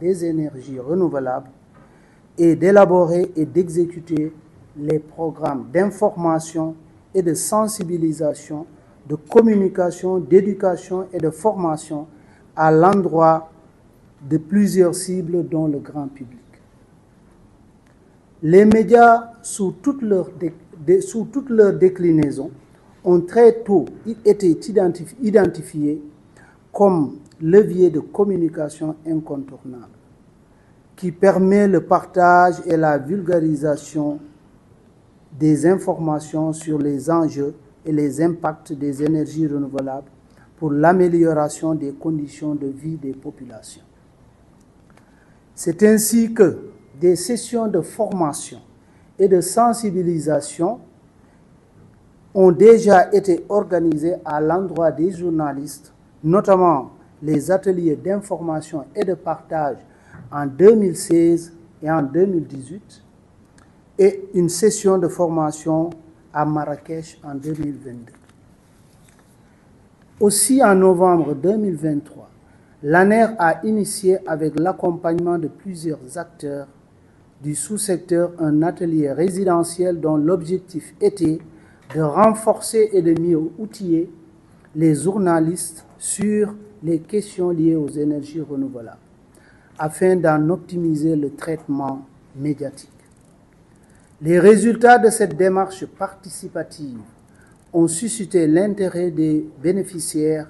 des énergies renouvelables et d'élaborer et d'exécuter les programmes d'information et de sensibilisation, de communication, d'éducation et de formation à l'endroit de plusieurs cibles dont le grand public. Les médias, sous toutes leurs déclinaisons, ont très tôt été identifiés comme levier de communication incontournable, qui permet le partage et la vulgarisation des informations sur les enjeux et les impacts des énergies renouvelables pour l'amélioration des conditions de vie des populations. C'est ainsi que des sessions de formation et de sensibilisation ont déjà été organisées à l'endroit des journalistes, notamment les ateliers d'information et de partage en 2016 et en 2018, et une session de formation à Marrakech en 2022. Aussi, en novembre 2023, l'ANER a initié, avec l'accompagnement de plusieurs acteurs du sous-secteur, un atelier résidentiel dont l'objectif était de renforcer et de mieux outiller les journalistes sur les questions liées aux énergies renouvelables, afin d'en optimiser le traitement médiatique. Les résultats de cette démarche participative ont suscité l'intérêt des bénéficiaires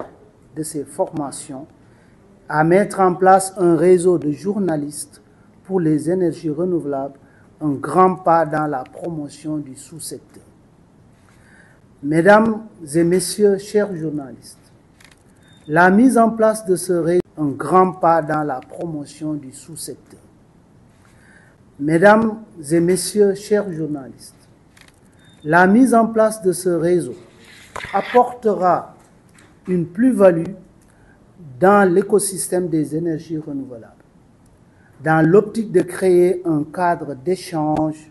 de ces formations à mettre en place un réseau de journalistes pour les énergies renouvelables, un grand pas dans la promotion du sous-secteur. Mesdames et messieurs, chers journalistes, la mise en place de ce réseau est un grand pas dans la promotion du sous-secteur. Mesdames et messieurs, chers journalistes, la mise en place de ce réseau apportera une plus-value dans l'écosystème des énergies renouvelables, dans l'optique de créer un cadre d'échange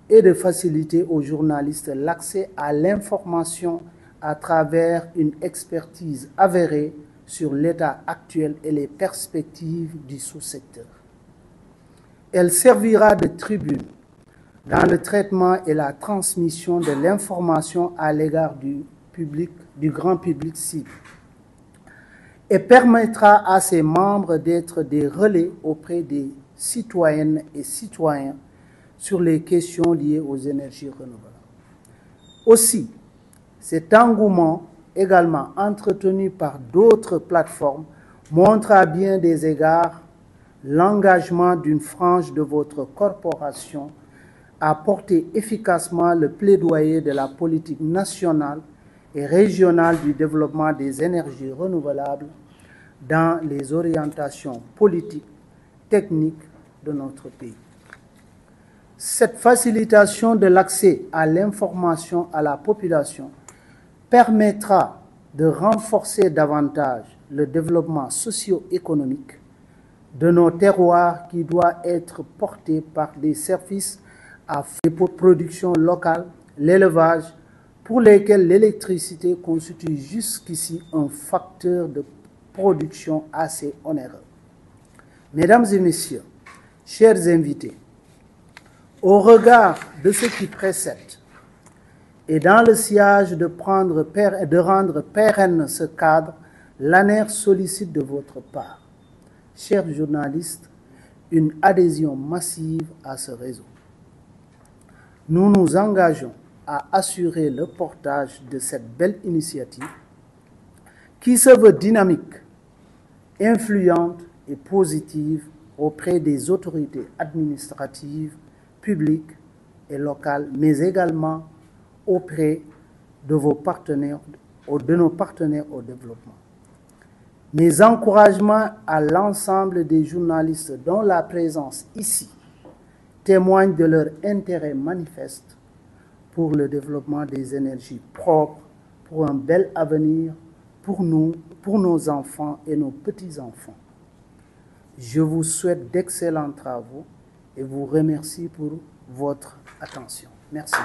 et de faciliter aux journalistes l'accès à l'information à travers une expertise avérée sur l'état actuel et les perspectives du sous-secteur. Elle servira de tribune dans le traitement et la transmission de l'information à l'égard du grand public cible, et permettra à ses membres d'être des relais auprès des citoyennes et citoyens sur les questions liées aux énergies renouvelables. Aussi, cet engouement, également entretenu par d'autres plateformes, montre à bien des égards l'engagement d'une frange de votre corporation à porter efficacement le plaidoyer de la politique nationale et régionale du développement des énergies renouvelables dans les orientations politiques, techniques de notre pays. Cette facilitation de l'accès à l'information à la population permettra de renforcer davantage le développement socio-économique de nos terroirs, qui doit être porté par des services à production locale, l'élevage, pour lesquels l'électricité constitue jusqu'ici un facteur de production assez onéreux. Mesdames et messieurs, chers invités, au regard de ce qui précède et dans le sillage de rendre pérenne ce cadre, l'ANER sollicite de votre part, chers journalistes, une adhésion massive à ce réseau. Nous nous engageons à assurer le portage de cette belle initiative qui se veut dynamique, influente et positive auprès des autorités administratives, publiques et locales, mais également auprès de nos partenaires au développement. Mes encouragements à l'ensemble des journalistes dont la présence ici témoigne de leur intérêt manifeste pour le développement des énergies propres, pour un bel avenir pour nous, pour nos enfants et nos petits-enfants. Je vous souhaite d'excellents travaux et vous remercie pour votre attention. Merci.